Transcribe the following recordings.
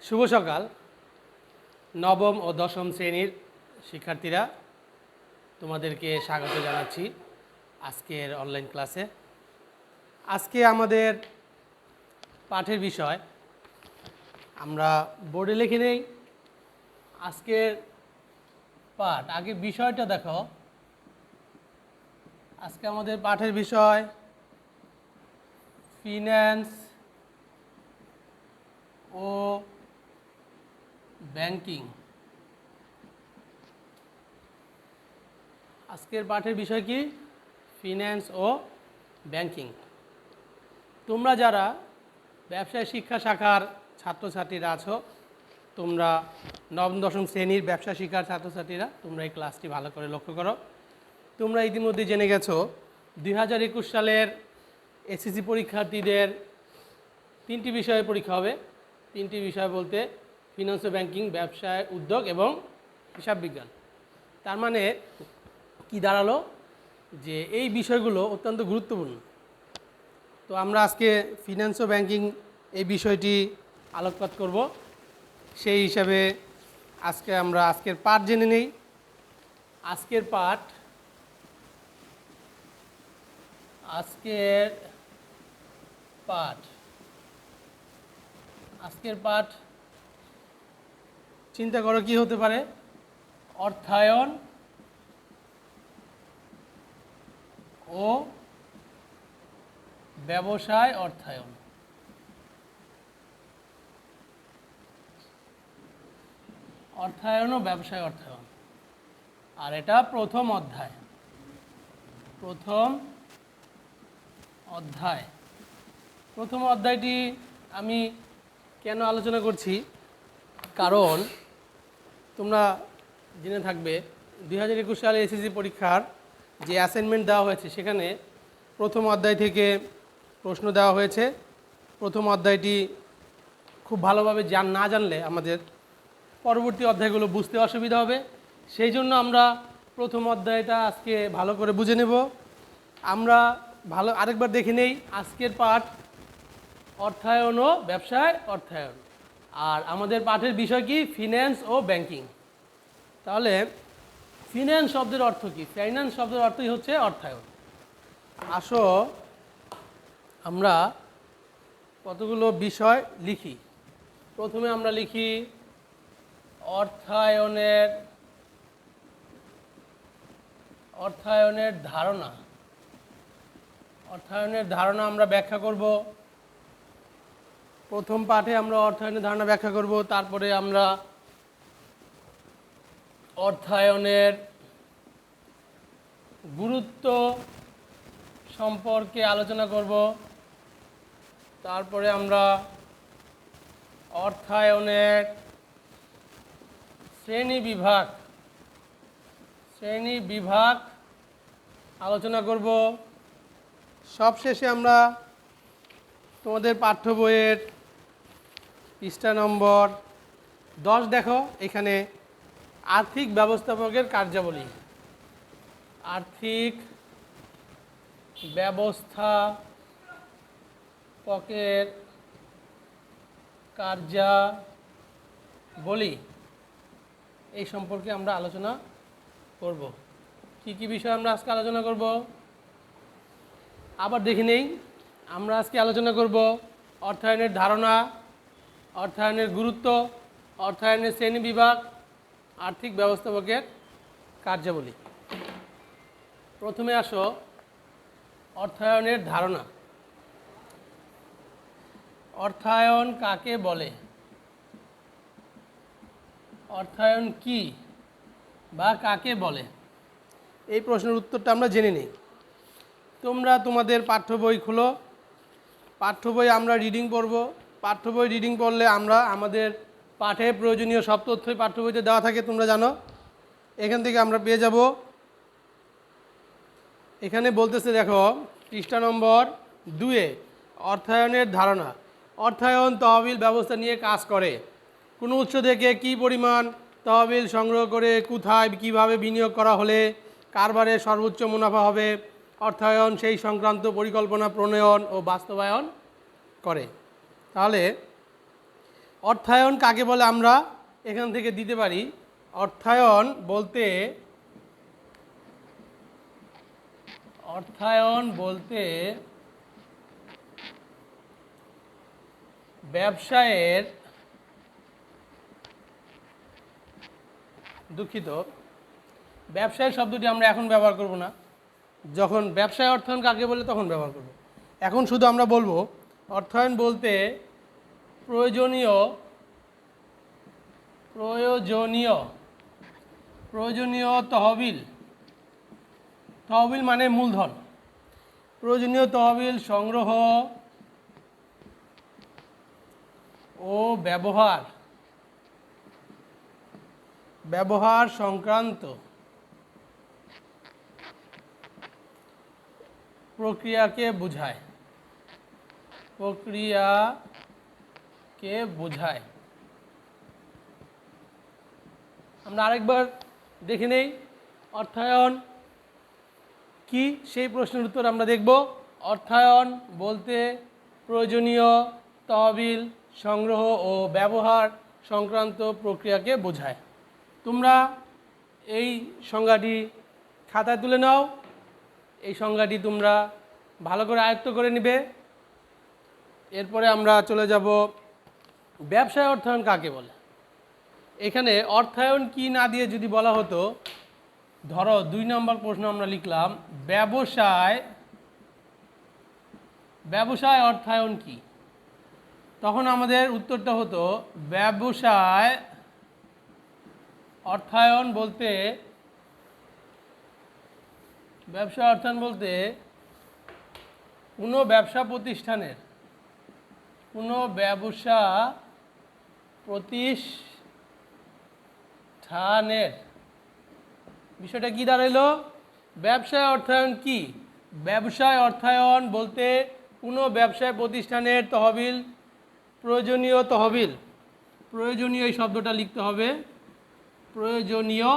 শুভ সকাল। নবম ও দশম শ্রেণীর শিক্ষার্থীরা, তোমাদেরকে স্বাগত জানাচ্ছি আজকের অনলাইন ক্লাসে। আজকে আমাদের পাঠের বিষয় আমরা বোর্ডে লিখে নেই। আজকের পাঠ, আগে বিষয়টা দেখো। আজকে আমাদের পাঠের বিষয় ফিন্যান্স ও ব্যাংকিং। আজকের পাঠের বিষয় কি? ফিন্যান্স ও ব্যাংকিং। তোমরা যারা ব্যবসায় শিক্ষা শাখার ছাত্রছাত্রীরা আছো, তোমরা নবম দশম শ্রেণীর ব্যবসা শিক্ষার ছাত্রছাত্রীরা, তোমরা এই ক্লাসটি ভালো করে লক্ষ্য করো। তোমরা ইতিমধ্যে জেনে গেছো 2021 সালের এসএসসি পরীক্ষার্থীদের 3টি বিষয়ে পরীক্ষা হবে। 3টি বিষয় বলতে ফিন্যান্স ও ব্যাংকিং, ব্যবসায় উদ্যোগ এবং হিসাব বিজ্ঞান। তার মানে কি দাঁড়ালো যে এই বিষয়গুলো অত্যন্ত গুরুত্বপূর্ণ। তো আমরা আজকে ফিন্যান্স ও ব্যাংকিং এই বিষয়টি আলোকপাত করব। সেই হিসাবে আজকের পাঠ জেনে নেই। আজকের পাঠ চিন্তা করো কি হতে পারে? অর্থায়ন ও ব্যবসায় অর্থায়ন। অর্থায়ন ও ব্যবসায় অর্থায়ন। আর এটা প্রথম অধ্যায়। প্রথম অধ্যায়টি আমি কেন আলোচনা করছি, কারণ তোমরা জেনে থাকবে 2021 সালে এসএসসি পরীক্ষার যে অ্যাসাইনমেন্ট দেওয়া হয়েছে সেখানে প্রথম অধ্যায় থেকে প্রশ্ন দেওয়া হয়েছে। প্রথম অধ্যায়টি খুব ভালোভাবে না জানলে আমাদের পরবর্তী অধ্যায়গুলো বুঝতে অসুবিধা হবে। সেই জন্য আমরা প্রথম অধ্যায়টা আজকে ভালো করে বুঝে নেব। আমরা আরেকবার দেখে নেই আজকের পাঠ অর্থায়ন ও ব্যবসায় অর্থায়ন। আর আমাদের পাঠের বিষয় কি? ফিন্যান্স ও ব্যাংকিং। তাহলে ফিন্যান্স শব্দের অর্থ কি? ফাইন্যান্স শব্দের অর্থই হচ্ছে অর্থায়ন। আসো আমরা কতগুলো বিষয় লিখি। প্রথমে আমরা লিখি অর্থায়নের ধারণা। অর্থায়নের ধারণা আমরা ব্যাখ্যা করব। প্রথম পাঠে আমরা অর্থায়নের ধারণা ব্যাখ্যা করব। তারপরে আমরা অর্থায়নের গুরুত্ব সম্পর্কে আলোচনা করব। তারপরে আমরা অর্থায়নের শ্রেণী বিভাগ আলোচনা করব। সবশেষে আমরা তোমাদের পাঠ্য বইয়ের পৃষ্ঠা নম্বর 10 দেখো, এখানে আর্থিক ব্যবস্থাপকের কার্যাবলী। আর্থিক ব্যবস্থাপকের কার্যাবলী এই সম্পর্কে আমরা আলোচনা করব। কি কি বিষয় আমরা আজকে আলোচনা করব আবার দেখে নেই। আমরা আজকে আলোচনা করব অর্থায়নের ধারণা, অর্থায়নের গুরুত্ব, অর্থায়নের শ্রেণী বিভাগ, আর্থিক ব্যবস্থাপকের কার্যাবলী। প্রথমে আসো অর্থায়নের ধারণা। অর্থায়ন কাকে বলে? অর্থায়ন কি বা কাকে বলে? এই প্রশ্নের উত্তরটা আমরা জেনে নিই। তোমরা তোমাদের পাঠ্য বই খুলো। পাঠ্য বই আমরা রিডিং পড়ব। পাঠ্য বই রিডিং পড়লে আমরা আমাদের পাঠে প্রয়োজনীয় সব তথ্যই পাঠ্য বইতে দেওয়া থাকে, তোমরা জানো। এখান থেকে আমরা পেয়ে যাব। এখানে বলতেছে দেখো পৃষ্ঠা নম্বর 2-এ অর্থায়নের ধারণা। অর্থায়ন তহবিল ব্যবস্থা নিয়ে কাজ করে। কোনো উৎস থেকে কী পরিমাণ তহবিল সংগ্রহ করে কোথায় কীভাবে বিনিয়োগ করা হলে কারবারের সর্বোচ্চ মুনাফা হবে, অর্থায়ন সেই সংক্রান্ত পরিকল্পনা প্রণয়ন ও বাস্তবায়ন করে। তাহলে অর্থায়ন কাকে বলে আমরা এখান থেকে দিতে পারি। অর্থায়ন বলতে ব্যবসায়ের ব্যবসায় শব্দটি আমরা এখন ব্যবহার করব না, যখন ব্যবসায় অর্থায়ন কাকে বলে তখন ব্যবহার করব। এখন শুধু আমরা বলবো অর্থায়ন বলতে প্রয়োজনীয় তহবিল মানে মূলধন, প্রয়োজনীয় তহবিল সংগ্রহ ও ব্যবহার সংক্রান্ত প্রক্রিয়াকে বোঝায়। আমরা আরেকবার দেখে নেই অর্থায়ন কি, সেই প্রশ্নের উত্তর আমরা দেখব। অর্থায়ন বলতে প্রয়োজনীয় তহবিল সংগ্রহ ও ব্যবহার সংক্রান্ত প্রক্রিয়াকে বোঝায়। তোমরা এই সংজ্ঞাটি খাতায় তুলে নাও, এই সংজ্ঞাটি তোমরা ভালো করে আয়ত্ত করে নেবে। এরপরে আমরা চলে যাব ব্যবসায় অর্থায়ন কাকে বলে। এখানে অর্থায়ন কি না দিয়ে যদি বলা হতো, ধরো 2 নম্বর প্রশ্ন আমরা লিখলাম ব্যবসায় অর্থায়ন কি, তখন আমাদের উত্তরটা হতো ব্যবসায় অর্থায়ন বলতে কোনো ব্যবসা প্রতিষ্ঠানের বিষয়টা কি দাঁড়াইলো, ব্যবসায় অর্থায়ন কি, ব্যবসায় অর্থায়ন বলতে কোনো ব্যবসায় প্রতিষ্ঠানের তহবিল, প্রয়োজনীয় এই শব্দটা লিখতে হবে, প্রয়োজনীয়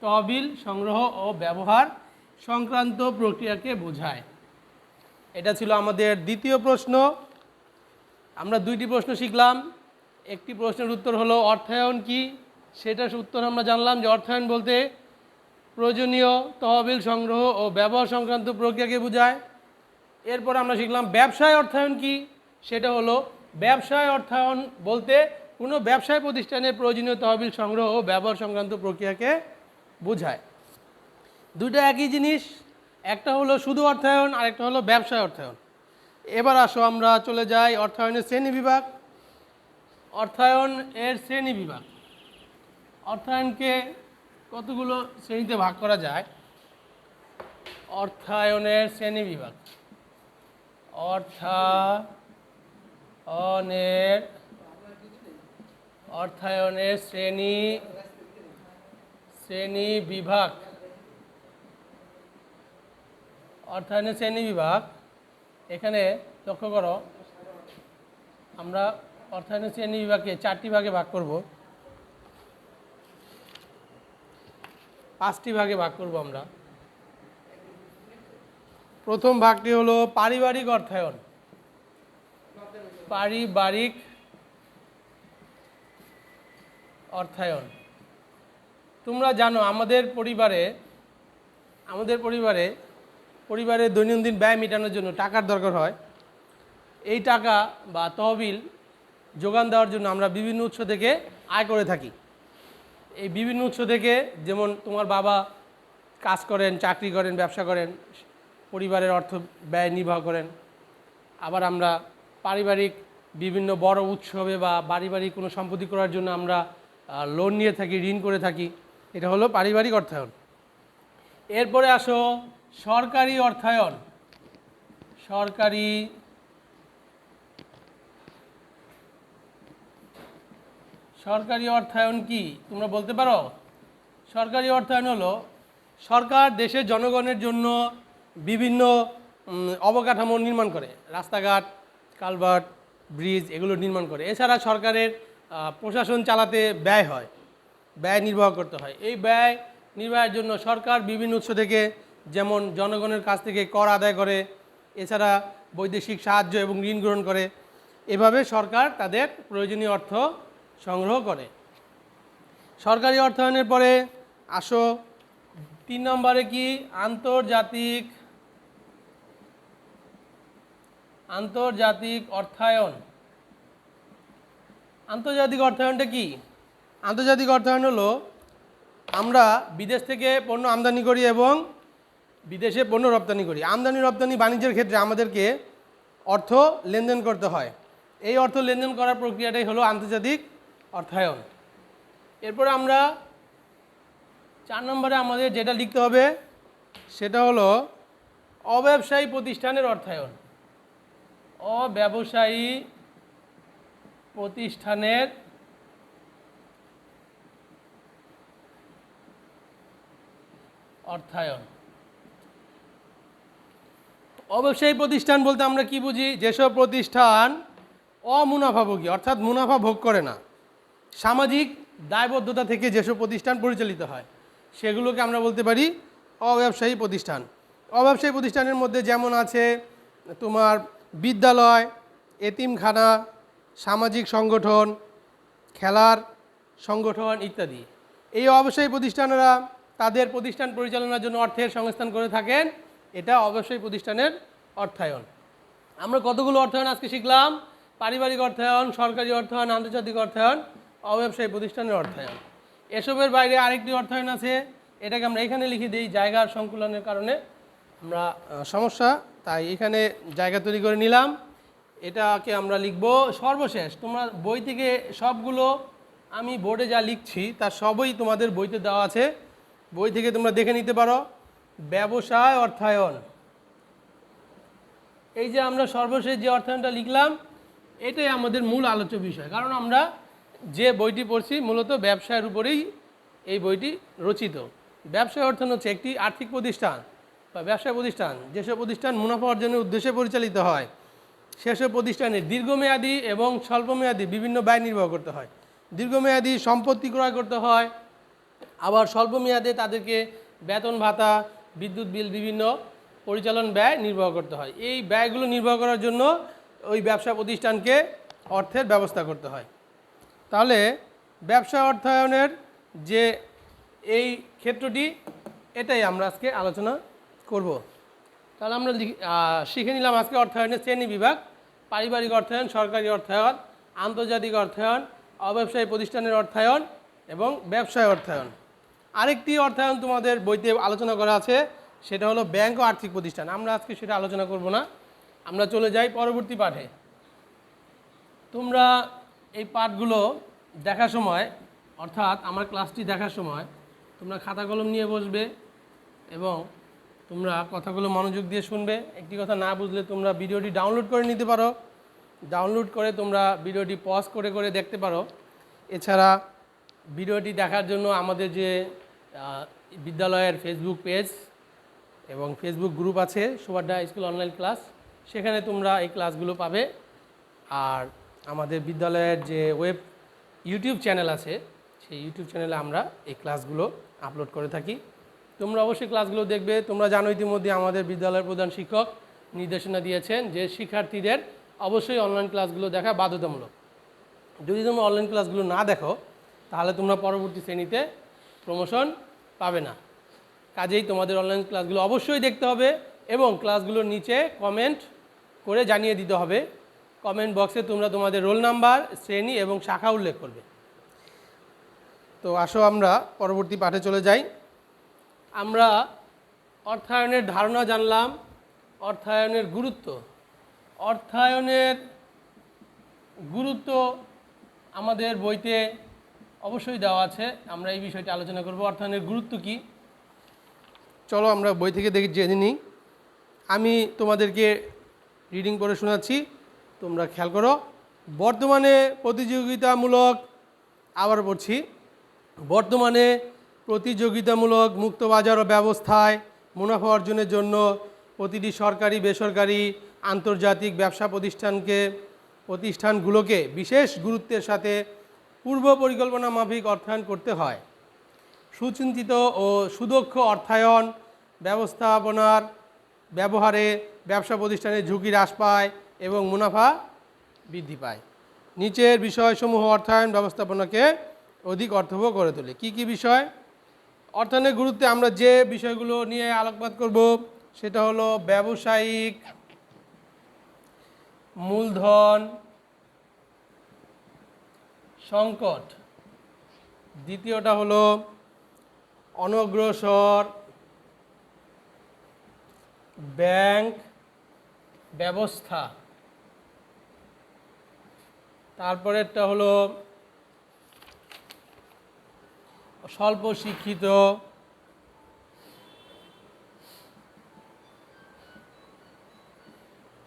তহবিল সংগ্রহ ও ব্যবহার সংক্রান্ত প্রক্রিয়াকে বোঝায়। এটা ছিল আমাদের দ্বিতীয় প্রশ্ন। আমরা 2টি প্রশ্ন শিখলাম। একটি প্রশ্নের উত্তর হলো অর্থায়ন কি, সেটার উত্তর আমরা জানলাম যে অর্থায়ন বলতে প্রয়োজনীয় তহবিল সংগ্রহ ও ব্যবহার সংক্রান্ত প্রক্রিয়াকে বোঝায়। এরপর আমরা শিখলাম ব্যবসায় অর্থায়ন কি, সেটা হলো ব্যবসায় অর্থায়ন বলতে কোনো ব্যবসায় প্রতিষ্ঠানের প্রয়োজনীয় তহবিল সংগ্রহ ও ব্যবহার সংক্রান্ত প্রক্রিয়াকে বোঝায়। দুটো একই জিনিস, একটা হলো শুধু অর্থায়ন আর একটা হলো ব্যবসায় অর্থায়ন। এবার আসো আমরা চলে যাই অর্থায়নের শ্রেণীবিভাগ। অর্থায়নকে কতগুলো শ্রেণীতে ভাগ করা যায়। অর্থায়নের শ্রেণীবিভাগ, অর্থায়নের শ্রেণীবিভাগ। এখানে লক্ষ্য করো, আমরা অর্থায়নের শ্রেণীবিভাগকে 4টি ভাগে ভাগ করব, 5টি ভাগে ভাগ করব আমরা। প্রথম ভাগটি হলো পারিবারিক অর্থায়ন। তোমরা জানো আমাদের পরিবারে দৈনন্দিন ব্যয় মেটানোর জন্য টাকার দরকার হয়। এই টাকা বা তহবিল যোগান দেওয়ার জন্য আমরা বিভিন্ন উৎস থেকে আয় করে থাকি। এই বিভিন্ন উৎস থেকে, যেমন তোমার বাবা কাজ করেন, চাকরি করেন, ব্যবসা করেন, পরিবারের অর্থ ব্যয় নির্বাহ করেন। আবার আমরা পারিবারিক বিভিন্ন বড় উৎসবে বা পারিবারিক কোনো সম্পত্তি করার জন্য আমরা লোন নিয়ে থাকি, ঋণ করে থাকি। এটা হলো পারিবারিক অর্থায়ন। এরপরে আসো সরকারি অর্থায়ন। সরকারি অর্থায়ন কি তোমরা বলতে পারো? সরকারি অর্থায়ন হলো সরকার দেশের জনগণের জন্য বিভিন্ন অবকাঠামো নির্মাণ করে, রাস্তাঘাট, কালভার্ট, ব্রিজ এগুলো নির্মাণ করে। এছাড়া সরকারের প্রশাসন চালাতে ব্যয় নির্বাহ করতে হয়। এই ব্যয় নির্বাহের জন্য সরকার বিভিন্ন উৎস থেকে, যেমন জনগণের কাছ থেকে কর আদায় করে, এছাড়া বৈদেশিক সাহায্য এবং ঋণ গ্রহণ করে। এভাবে সরকার তাদের প্রয়োজনীয় অর্থ সংগ্রহ করে। সরকারি অর্থায়নের পরে আসো 3 নম্বরে কি, আন্তর্জাতিক অর্থায়ন। আন্তর্জাতিক অর্থায়নটা কি? আন্তর্জাতিক অর্থায়ন হলো আমরা বিদেশ থেকে পণ্য আমদানি করি এবং বিদেশে পণ্য রপ্তানি করি। আমদানি রপ্তানি বাণিজ্যের ক্ষেত্রে আমাদেরকে অর্থ লেনদেন করতে হয়। এই অর্থ লেনদেন করার প্রক্রিয়াটাই হলো আন্তর্জাতিক অর্থায়ন। এরপরে আমরা 4 নম্বরে আমাদের যেটা লিখতে হবে সেটা হলো অব্যবসায়ী প্রতিষ্ঠানের অর্থায়ন। অব্যবসায়ী প্রতিষ্ঠানের অর্থায়ন। অব্যবসায়ী প্রতিষ্ঠান বলতে আমরা কি বুঝি? যেসব প্রতিষ্ঠান অমুনাফাভোগী অর্থাৎ মুনাফা ভোগ করে না, সামাজিক দায়বদ্ধতা থেকে যেসব প্রতিষ্ঠান পরিচালিত হয় সেগুলোকে আমরা বলতে পারি অব্যবসায়ী প্রতিষ্ঠান। অব্যবসায়ী প্রতিষ্ঠানের মধ্যে যেমন আছে তোমার বিদ্যালয়, এতিমখানা, সামাজিক সংগঠন, খেলার সংগঠন ইত্যাদি। এই অব্যবসায়ী প্রতিষ্ঠানেরা তাদের প্রতিষ্ঠান পরিচালনার জন্য অর্থের সংস্থান করে থাকেন। এটা অব্যবসায়ী প্রতিষ্ঠানের অর্থায়ন। আমরা কতগুলো অর্থায়ন আজকে শিখলাম? পারিবারিক অর্থায়ন, সরকারি অর্থায়ন, আন্তর্জাতিক অর্থায়ন, অব্যবসায়ী প্রতিষ্ঠানের অর্থায়ন। এসবের বাইরে আরেকটি অর্থায়ন আছে, এটাকে আমরা এখানে লিখে দিই। জায়গার সংকুলনের কারণে আমরা সমস্যা, তাই এখানে জায়গা তৈরি করে নিলাম। এটাকে আমরা লিখব সর্বশেষ। তোমরা বই থেকে সবগুলো আমি বোর্ডে যা লিখছি তার সবই তোমাদের বইতে দেওয়া আছে, বই থেকে তোমরা দেখে নিতে পারো। ব্যবসায় অর্থায়ন, এই যে আমরা সর্বশেষ যে অর্থায়নটা লিখলাম এটাই আমাদের মূল আলোচ্য বিষয়। কারণ আমরা যে বইটি পড়ছি মূলত ব্যবসায়ের উপরেই এই বইটি রচিত। ব্যবসায় অর্থায়ন হচ্ছে একটি আর্থিক প্রতিষ্ঠান বা ব্যবসায় প্রতিষ্ঠান যেসব প্রতিষ্ঠান মুনাফা অর্জনের উদ্দেশ্যে পরিচালিত হয়, সেসব প্রতিষ্ঠানে দীর্ঘমেয়াদী এবং স্বল্পমেয়াদী বিভিন্ন ব্যয় নির্বাহ করতে হয়। দীর্ঘমেয়াদী সম্পত্তি ক্রয় করতে হয়, আবার স্বল্পমেয়াদে তাদেরকে বেতন ভাতা, বিদ্যুৎ বিল, বিভিন্ন পরিচালন ব্যয় নির্বাহ করতে হয়। এই ব্যয়গুলো নির্বাহ করার জন্য ওই ব্যবসা প্রতিষ্ঠানকে অর্থের ব্যবস্থা করতে হয়। তাহলে ব্যবসা অর্থায়নের যে এই ক্ষেত্রটি এটাই আমরা আজকে আলোচনা করব। তাহলে আমরা শিখে নিলাম আজকে অর্থায়নের শ্রেণী বিভাগ: পারিবারিক অর্থায়ন, সরকারি অর্থায়ন, আন্তর্জাতিক অর্থায়ন, অব্যবসায়ী প্রতিষ্ঠানের অর্থায়ন এবং ব্যবসায় অর্থায়ন। আরেকটি অর্থায়ন তোমাদের বইতে আলোচনা করা আছে, সেটা হলো ব্যাংক ও আর্থিক প্রতিষ্ঠান। আমরা আজকে সেটা আলোচনা করব না, আমরা চলে যাই পরবর্তী পাঠে। তোমরা এই পাঠগুলো দেখার সময়, অর্থাৎ আমার ক্লাসটি দেখার সময় তোমরা খাতা কলম নিয়ে বসবে এবং তোমরা কথাগুলো মনোযোগ দিয়ে শুনবে। একটি কথা না বুঝলে তোমরা ভিডিওটি ডাউনলোড করে নিতে পারো, ডাউনলোড করে তোমরা ভিডিওটি পজ করে করে দেখতে পারো। এছাড়া ভিডিওটি দেখার জন্য আমাদের যে বিদ্যালয়ের ফেসবুক পেজ এবং ফেসবুক গ্রুপ আছে, সুভাড্ডা স্কুল অনলাইন ক্লাস, সেখানে তোমরা এই ক্লাসগুলো পাবে। আর আমাদের বিদ্যালয়ের যে ইউটিউব চ্যানেল আছে, সেই ইউটিউব চ্যানেলে আমরা এই ক্লাসগুলো আপলোড করে থাকি। তোমরা অবশ্যই ক্লাসগুলো দেখবে। তোমরা জানো ইতিমধ্যে আমাদের বিদ্যালয়ের প্রধান শিক্ষক নির্দেশনা দিয়েছেন যে শিক্ষার্থীদের অবশ্যই অনলাইন ক্লাসগুলো দেখা বাধ্যতামূলক। যদি তোমরা অনলাইন ক্লাসগুলো না দেখো তাহলে তোমরা পরবর্তী শ্রেণীতে প্রমোশন পাবে না। কাজেই তোমাদের অনলাইন ক্লাসগুলো অবশ্যই দেখতে হবে এবং ক্লাসগুলোর নিচে কমেন্ট করে জানিয়ে দিতে হবে। কমেন্ট বক্সে তোমরা তোমাদের রোল নাম্বার, শ্রেণী এবং শাখা উল্লেখ করবে। তো আসো আমরা পরবর্তী পাঠে চলে যাই। আমরা অর্থায়নের ধারণা জানলাম, অর্থায়নের গুরুত্ব। অর্থায়নের গুরুত্ব আমাদের বইতে অবশ্যই দেওয়া আছে, আমরা এই বিষয়টি আলোচনা করব। অর্থায়নের গুরুত্ব কি, চলো আমরা বই থেকে জেনে নিই। আমি তোমাদেরকে রিডিং করে শোনাচ্ছি, তোমরা খেয়াল করো। বর্তমানে প্রতিযোগিতামূলক, আবার পড়ছি, বর্তমানে প্রতিযোগিতামূলক মুক্ত বাজার ব্যবস্থায় মুনাফা অর্জনের জন্য প্রতিটি সরকারি, বেসরকারি, আন্তর্জাতিক ব্যবসা প্রতিষ্ঠানগুলোকে বিশেষ গুরুত্বের সাথে পূর্ব পরিকল্পনা মাফিক অর্থায়ন করতে হয়। সুচিন্তিত ও সুদক্ষ অর্থায়ন ব্যবস্থাপনার ব্যবহারে ব্যবসা প্রতিষ্ঠানের ঝুঁকি হ্রাস পায় এবং মুনাফা বৃদ্ধি পায়। নিচের বিষয়সমূহ অর্থায়ন ব্যবস্থাপনাকে অধিক অর্থবহ করে তোলে। কি কি বিষয়? অর্থায়নের গুরুত্বে আমরা যে বিষয়গুলো নিয়ে আলোকপাত করব সেটা হলো ব্যবসায়িক মূলধন সংকট, দ্বিতীয়টা হলো অনগ্রসর ব্যাংক ব্যবস্থা, তারপরেরটা হলো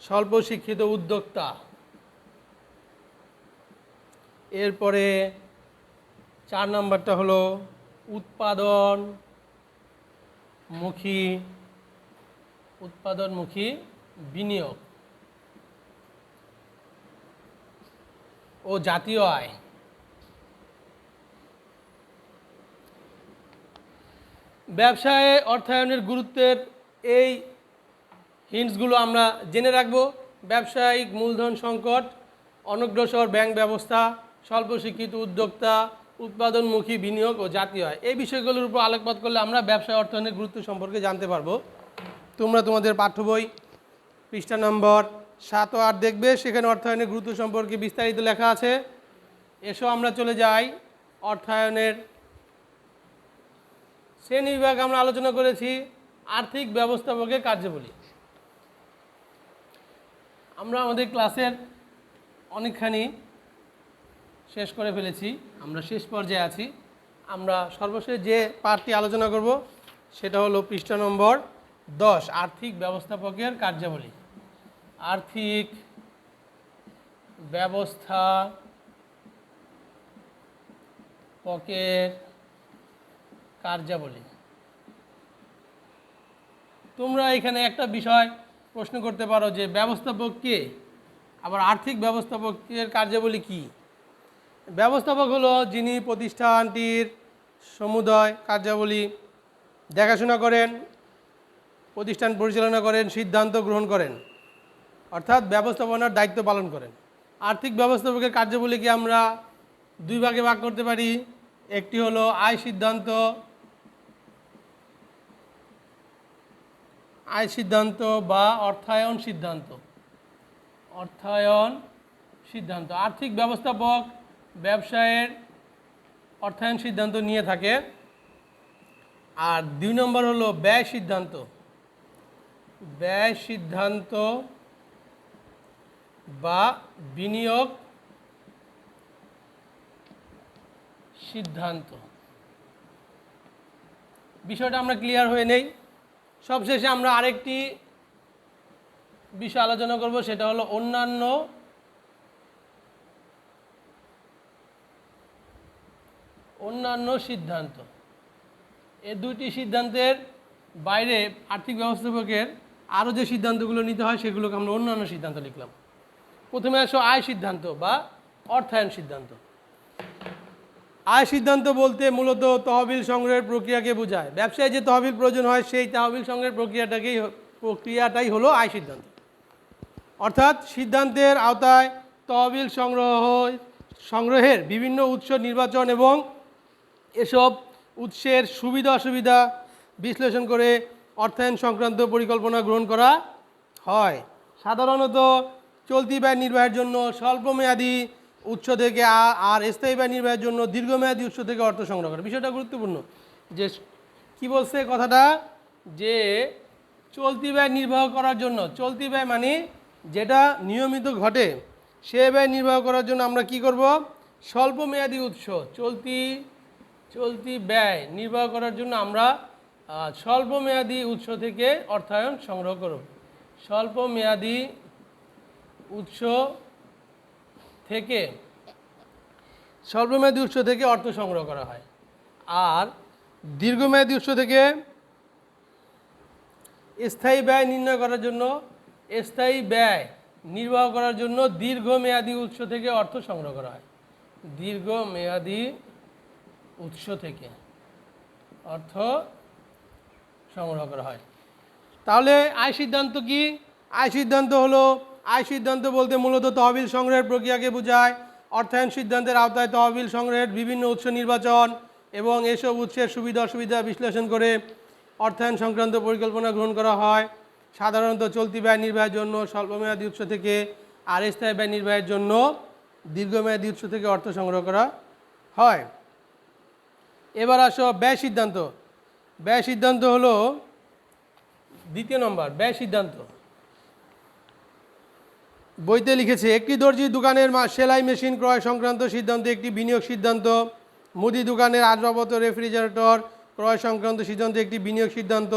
স্বল্প শিক্ষিত উদ্যোক্তা, এরপরে 4 নম্বরটা হলো উৎপাদনমুখী বিনিয়োগ ও জাতীয় আয়। ব্যবসায় অর্থায়নের গুরুত্বের এই হিন্টসগুলো আমরা জেনে রাখব। ব্যবসায়িক মূলধন সংকট, অনগ্রসর ব্যাংক ব্যবস্থা, স্বল্প শিক্ষিত উদ্যোক্তা, উৎপাদনমুখী বিনিয়োগ ও জাতীয় আয়। এই বিষয়গুলোর উপর আলোকপাত করলে আমরা ব্যবসায় অর্থায়নের গুরুত্ব সম্পর্কে জানতে পারবো। তোমরা তোমাদের পাঠ্য বই পৃষ্ঠা নম্বর 7 ও 8 দেখবে, সেখানে অর্থায়নের গুরুত্ব সম্পর্কে বিস্তারিত লেখা আছে। এসো আমরা চলে যাই অর্থায়নের শ্রেণীবিভাগ। আমরা আলোচনা করেছি আর্থিক ব্যবস্থাপকের কার্যাবলী। আমরা আমাদের ক্লাসের অনেকখানি শেষ করে ফেলেছি, আমরা শেষ পর্যায়ে আছি। আমরা সর্বশেষ যে পাঠটি আলোচনা করব সেটা হলো পৃষ্ঠা নম্বর 10, আর্থিক ব্যবস্থাপকের কার্যাবলী। আর্থিক ব্যবস্থাপকের কার্যাবলী। তোমরা এখানে একটা বিষয় প্রশ্ন করতে পারো যে ব্যবস্থাপক কে, আবার আর্থিক ব্যবস্থাপকের কার্যাবলী কি? ব্যবস্থাপক হলো যিনি প্রতিষ্ঠানটির সমুদয় কার্যাবলী দেখাশোনা করেন, প্রতিষ্ঠান পরিচালনা করেন, সিদ্ধান্ত গ্রহণ করেন, অর্থাৎ ব্যবস্থাপনার দায়িত্ব পালন করেন। আর্থিক ব্যবস্থাপকের কার্যাবলীকে আমরা 2 ভাগে ভাগ করতে পারি। একটি হলো আয় সিদ্ধান্ত বা অর্থায়ন সিদ্ধান্ত। আর্থিক ব্যবস্থাপক ব্যবসায়ের অর্থায়ন সিদ্ধান্ত নিয়ে থাকে। আর 2 নম্বর হলো ব্যয় সিদ্ধান্ত বা বিনিয়োগ সিদ্ধান্ত। বিষয়টা আমরা ক্লিয়ার হয়ে নেই। সবশেষে আমরা আরেকটি বিষয় আলোচনা করব, সেটা হলো অন্যান্য সিদ্ধান্ত। এই 2টি সিদ্ধান্তের বাইরে আর্থিক ব্যবস্থাপকের আরও যে সিদ্ধান্তগুলো নিতে হয় সেগুলোকে আমরা অন্যান্য সিদ্ধান্ত লিখলাম। প্রথমে আসো আয় সিদ্ধান্ত বা অর্থায়ন সিদ্ধান্ত। আয় সিদ্ধান্ত বলতে মূলত তহবিল সংগ্রহের প্রক্রিয়াকে বোঝায়। ব্যবসায় যে তহবিল প্রয়োজন হয় সেই তহবিল সংগ্রহের প্রক্রিয়াটাই হলো আয় সিদ্ধান্ত। অর্থাৎ সিদ্ধান্তের আওতায় তহবিল সংগ্রহের বিভিন্ন উৎস নির্বাচন এবং এসব উৎসের সুবিধা অসুবিধা বিশ্লেষণ করে অর্থায়ন সংক্রান্ত পরিকল্পনা গ্রহণ করা হয়। সাধারণত চলতি ব্যয় নির্বাহের জন্য স্বল্পমেয়াদী উৎস থেকে আর স্থায়ী ব্যয় নির্বাহের জন্য দীর্ঘমেয়াদী উৎস থেকে অর্থ সংগ্রহ করে। বিষয়টা গুরুত্বপূর্ণ। যে কি বলছে কথাটা, যে চলতি ব্যয় নির্বাহ করার জন্য, চলতি ব্যয় মানে যেটা নিয়মিত ঘটে, সে ব্যয় নির্বাহ করার জন্য আমরা কি করব? স্বল্পমেয়াদী উৎস, চলতি ব্যয় নির্বাহ করার জন্য আমরা স্বল্পমেয়াদী উৎস থেকে অর্থায়ন সংগ্রহ করব। স্বল্পমেয়াদী উৎস থেকে অর্থ সংগ্রহ করা হয়। আর দীর্ঘমেয়াদী উৎস থেকে স্থায়ী ব্যয় নির্ণয় করার জন্য, স্থায়ী ব্যয় নির্বাহ করার জন্য দীর্ঘমেয়াদী উৎস থেকে অর্থ সংগ্রহ করা হয়। দীর্ঘমেয়াদী উৎস থেকে অর্থ সংগ্রহ করা হয়। তাহলে আয় সিদ্ধান্ত কি? আয় সিদ্ধান্ত হলো আয় সিদ্ধান্ত বলতে মূলত তহবিল সংগ্রহের প্রক্রিয়াকে বোঝায়। অর্থায়ন সিদ্ধান্তের আওতায় তহবিল সংগ্রহের বিভিন্ন উৎস নির্বাচন এবং এসব উৎসের সুবিধা অসুবিধা বিশ্লেষণ করে অর্থায়ন সংক্রান্ত পরিকল্পনা গ্রহণ করা হয়। সাধারণত চলতি ব্যয় নির্বাহের জন্য স্বল্পমেয়াদী উৎস থেকে আর স্থায়ী ব্যয় নির্বাহের জন্য দীর্ঘমেয়াদী উৎস থেকে অর্থ সংগ্রহ করা হয়। এবার আসো ব্যয় সিদ্ধান্ত। ব্যয় সিদ্ধান্ত হলো দ্বিতীয় নম্বর। ব্যয় সিদ্ধান্ত বইতে লিখেছে, একটি দর্জির দোকানের সেলাই মেশিন ক্রয় সংক্রান্ত সিদ্ধান্ত একটি বিনিয়োগ সিদ্ধান্ত। মুদি দোকানের আসবাবপত্র রেফ্রিজারেটর ক্রয় সংক্রান্ত সিদ্ধান্ত একটি বিনিয়োগ সিদ্ধান্ত।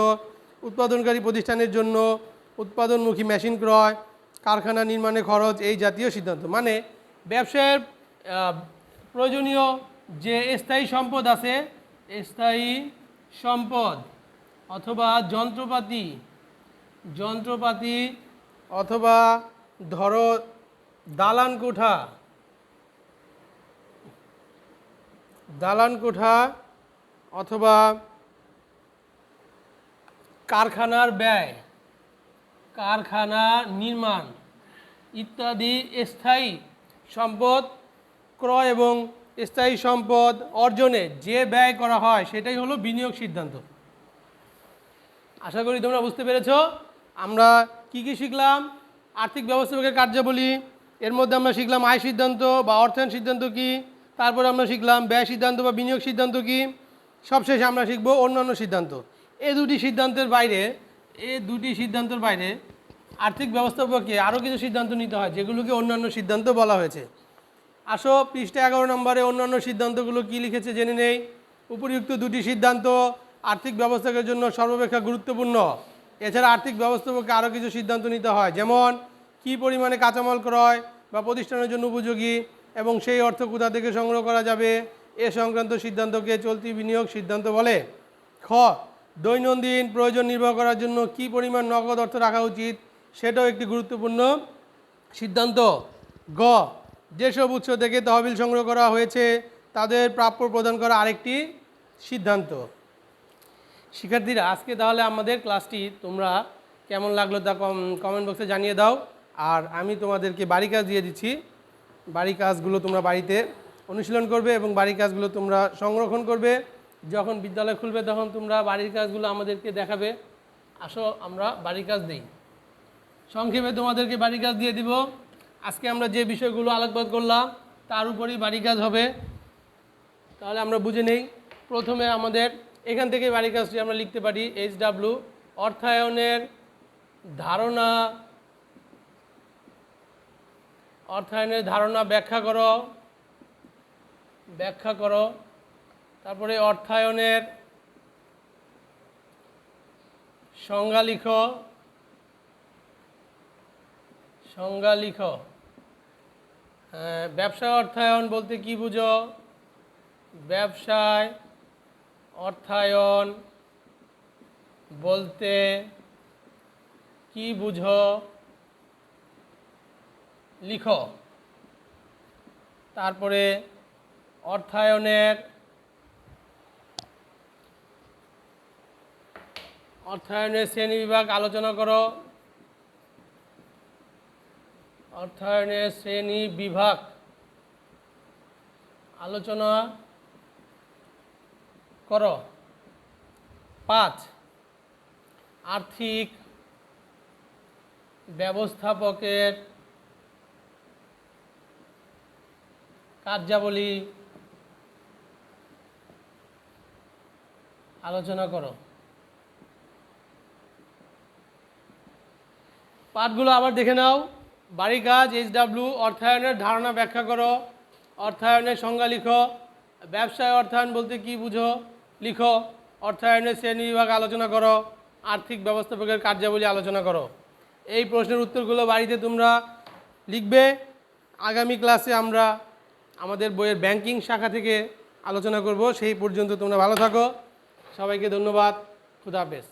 উৎপাদনকারী প্রতিষ্ঠানের জন্য উৎপাদনমুখী মেশিন ক্রয়, কারখানা নির্মাণে খরচ, এই জাতীয় সিদ্ধান্ত। মানে ব্যবসায়ের প্রয়োজনীয় যে স্থায়ী সম্পদ আছে, স্থায়ী সম্পদ অথবা যন্ত্রপাতি অথবা ধরো দালান কোঠা অথবা কারখানার ব্যয়, কারখানা নির্মাণ ইত্যাদি স্থায়ী সম্পদ ক্রয় এবং স্থায়ী সম্পদ অর্জনে যে ব্যয় করা হয় সেটাই হলো বিনিয়োগ সিদ্ধান্ত। আশা করি তোমরা বুঝতে পেরেছো। আমরা কি শিখলাম? আর্থিক ব্যবস্থাপকের কার্যাবলী, এর মধ্যে আমরা শিখলাম আয় সিদ্ধান্ত বা অর্থায়ন সিদ্ধান্ত কি, তারপরে আমরা শিখলাম ব্যয় সিদ্ধান্ত বা বিনিয়োগ সিদ্ধান্ত কি, সবশেষে আমরা শিখব অন্যান্য সিদ্ধান্ত। এই দুটি সিদ্ধান্তের বাইরে আর্থিক ব্যবস্থাপককে আরও কিছু সিদ্ধান্ত নিতে হয় যেগুলোকে অন্যান্য সিদ্ধান্ত বলা হয়েছে। আসো পৃষ্ঠা 11 নম্বরে অন্যান্য সিদ্ধান্তগুলো কি লিখেছে জেনে নেই। উপরিউক্ত দুটি সিদ্ধান্ত আর্থিক ব্যবস্থাপকের জন্য সর্বাপেক্ষা গুরুত্বপূর্ণ। এছাড়া আর্থিক ব্যবস্থাপককে আরও কিছু সিদ্ধান্ত নিতে হয়, যেমন কী পরিমাণে কাঁচামাল ক্রয় বা প্রতিষ্ঠানের জন্য উপযোগী এবং সেই অর্থ কোথা থেকে সংগ্রহ করা যাবে, এ সংক্রান্ত সিদ্ধান্তকে চলতি বিনিয়োগ সিদ্ধান্ত বলে। খ, দৈনন্দিন প্রয়োজন নির্বাহ করার জন্য কী পরিমাণ নগদ অর্থ রাখা উচিত, সেটাও একটি গুরুত্বপূর্ণ সিদ্ধান্ত। গ, যেসব উৎস থেকে তহবিল সংগ্রহ করা হয়েছে তাদের প্রাপ্য প্রদান করা আরেকটি সিদ্ধান্ত। শিক্ষার্থীরা, আজকে তাহলে আমাদের ক্লাসটি তোমরা কেমন লাগলো তা কমেন্ট বক্সে জানিয়ে দাও। আর আমি তোমাদেরকে বাড়ি কাজ দিয়ে দিচ্ছি। বাড়ি কাজগুলো তোমরা বাড়িতে অনুশীলন করবে এবং বাড়ির কাজগুলো তোমরা সংরক্ষণ করবে। যখন বিদ্যালয় খুলবে তখন তোমরা বাড়ির কাজগুলো আমাদেরকে দেখাবে। আসো আমরা বাড়ির কাজ দিই। সংক্ষেপে তোমাদেরকে বাড়ির কাজ দিয়ে দিব। আজকে আমরা যে বিষয়গুলো আলোকপাত করলাম তার উপরই বাড়ির কাজ হবে। তাহলে আমরা বুঝে নেই। প্রথমে আমাদের এখান থেকে বাড়ির কাজটি আমরা লিখতে পারি HW, অর্থায়নের ধারণা ব্যাখ্যা করো। তারপরে অর্থায়নের সংজ্ঞা লিখো। ব্যবসায় অর্থায়ন বলতে কি বুঝো? ব্যবসায় অর্থায়ন বলতে কি বুঝো লিখো। তারপরে অর্থায়নের শ্রেণীবিভাগ আলোচনা করো। অর্থায়নের শ্রেণীবিভাগ আলোচনা করো। 5, আর্থিক ব্যবস্থাপকের কার্যাবলী আলোচনা করো। পাঠগুলো আবার দেখে নাও। বাড়ির কাজ HW, অর্থায়নের ধারণা ব্যাখ্যা করো, অর্থায়নের সংজ্ঞা লিখো, ব্যবসায় অর্থায়ন বলতে কি বুঝো লিখো, অর্থায়নের শ্রেণীবিভাগ আলোচনা করো, আর্থিক ব্যবস্থাপকের কার্যাবলী আলোচনা করো। এই প্রশ্নের উত্তরগুলো বাড়িতে তোমরা লিখবে। আগামী ক্লাসে আমরা আমাদের বইয়ের ব্যাংকিং শাখা থেকে আলোচনা করব। সেই পর্যন্ত তোমরা ভালো থাকো। সবাইকে ধন্যবাদ। খুদা হাফেজ।